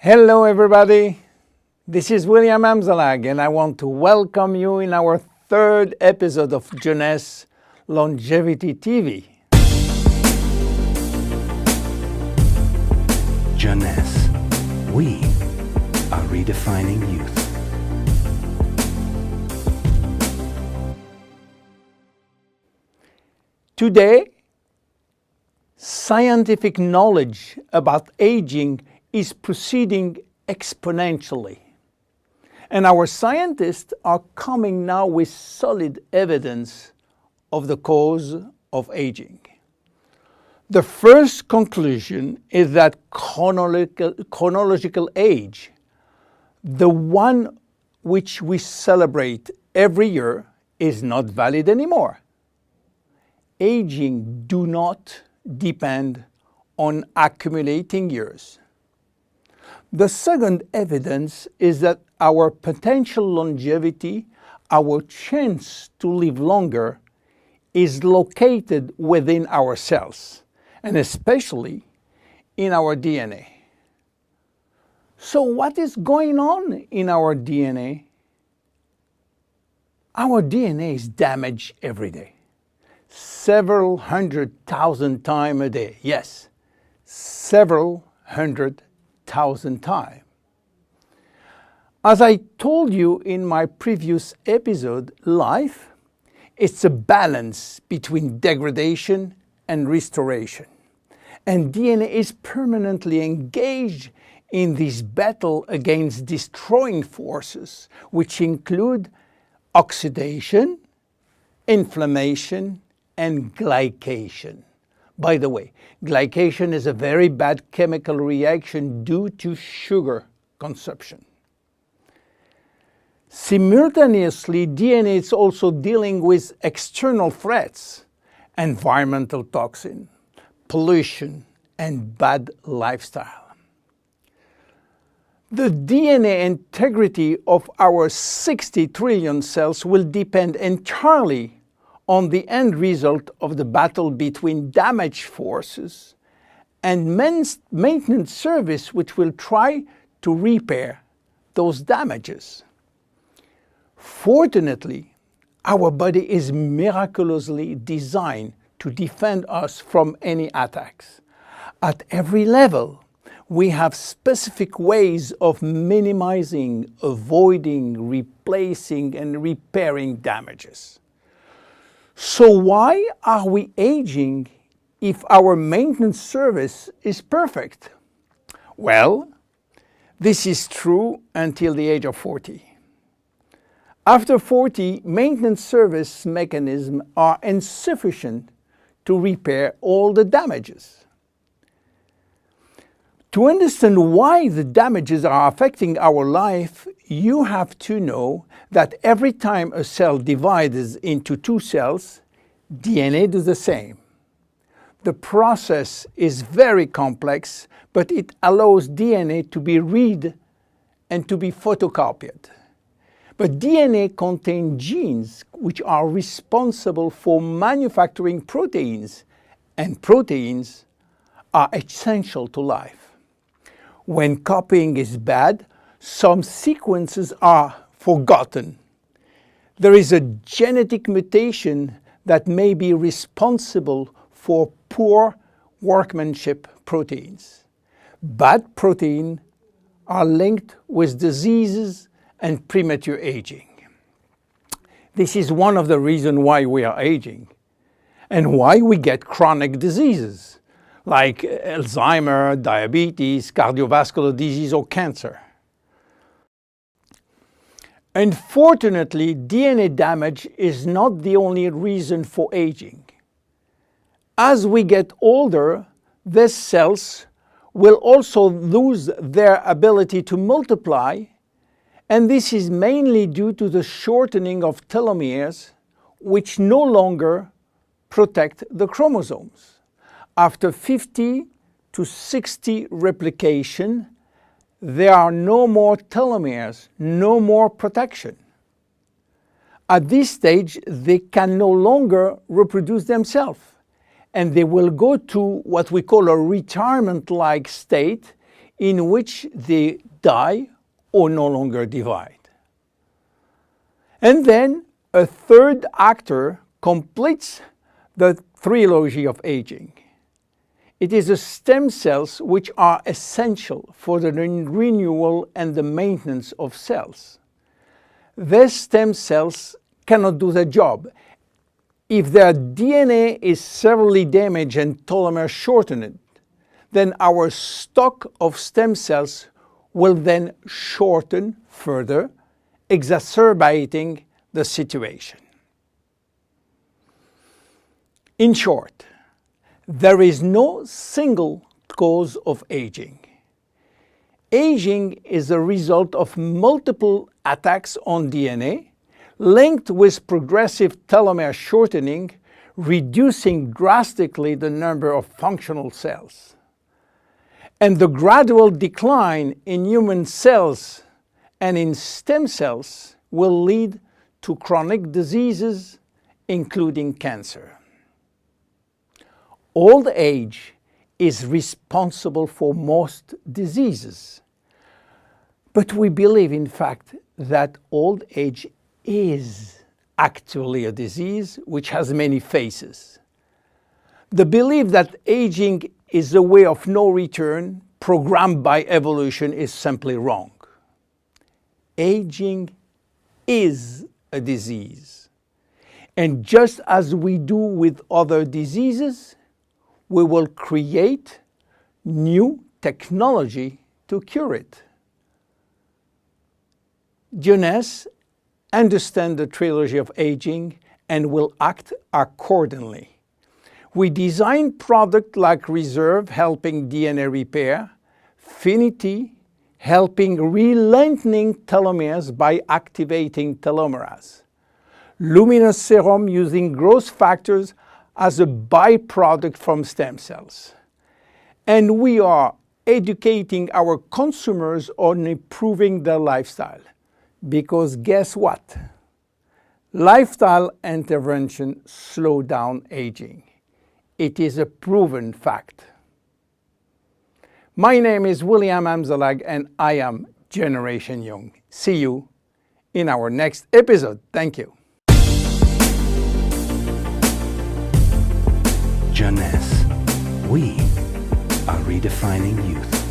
Hello everybody, this is William Amzalag and I want to welcome you in our third episode of Jeunesse Longevity TV. Jeunesse, we are redefining youth. Today, scientific knowledge about aging is proceeding exponentially. And our scientists are coming now with solid evidence of the cause of aging. The first conclusion is that chronological age, the one which we celebrate every year, is not valid anymore. Aging do not depend on accumulating years. The second evidence is that our potential longevity, our chance to live longer, is located within our cells, and especially in our DNA. So what is going on in our DNA? Our DNA is damaged every day. Several 100,000 times a day. Yes, several 100,000 times. As I told you in my previous episode, life is a balance between degradation and restoration. And DNA is permanently engaged in this battle against destroying forces, which include oxidation, inflammation, and glycation. By the way, glycation is a very bad chemical reaction due to sugar consumption. Simultaneously, DNA is also dealing with external threats, environmental toxin, pollution, and bad lifestyle. The DNA integrity of our 60 trillion cells will depend entirely on the end result of the battle between damage forces and maintenance service, which will try to repair those damages. Fortunately, our body is miraculously designed to defend us from any attacks. At every level, we have specific ways of minimizing, avoiding, replacing, and repairing damages. So why are we aging if our maintenance service is perfect? Well, this is true until the age of 40. After 40, maintenance service mechanisms are insufficient to repair all the damages. To understand why the damages are affecting our life, you have to know that every time a cell divides into two cells, DNA does the same. The process is very complex, but it allows DNA to be read and to be photocopied. But DNA contains genes which are responsible for manufacturing proteins, and proteins are essential to life. When copying is bad, some sequences are forgotten. There is a genetic mutation that may be responsible for poor workmanship proteins. Bad proteins are linked with diseases and premature aging. This is one of the reasons why we are aging and why we get chronic diseases like Alzheimer's, diabetes, cardiovascular disease, or cancer. Unfortunately, DNA damage is not the only reason for aging. As we get older, these cells will also lose their ability to multiply, and this is mainly due to the shortening of telomeres, which no longer protect the chromosomes. After 50 to 60 replication, there are no more telomeres, no more protection. At this stage, they can no longer reproduce themselves, and they will go to what we call a retirement-like state in which they die or no longer divide. And then a third actor completes the trilogy of aging. It is the stem cells which are essential for the renewal and the maintenance of cells. These stem cells cannot do their job. If their DNA is severely damaged and telomere shortened, then our stock of stem cells will then shorten further, exacerbating the situation. In short, there is no single cause of aging. Aging is a result of multiple attacks on DNA linked with progressive telomere shortening, reducing drastically the number of functional cells. And the gradual decline in human cells and in stem cells will lead to chronic diseases, including cancer. Old age is responsible for most diseases. But we believe, in fact, that old age is actually a disease which has many faces. The belief that aging is a way of no return programmed by evolution is simply wrong. Aging is a disease. And just as we do with other diseases, we will create new technology to cure it. Jeunesse understands the trilogy of aging and will act accordingly. We design products like Reserve, helping DNA repair, Finity, helping re-lengthening telomeres by activating telomerase, Luminous Serum, using growth factors as a byproduct from stem cells. And we are educating our consumers on improving their lifestyle. Because guess what? Lifestyle intervention slow down aging. It is a proven fact. My name is William Amzalag and I am Generation Young. See you in our next episode. Thank you. Jeunesse. We are redefining youth.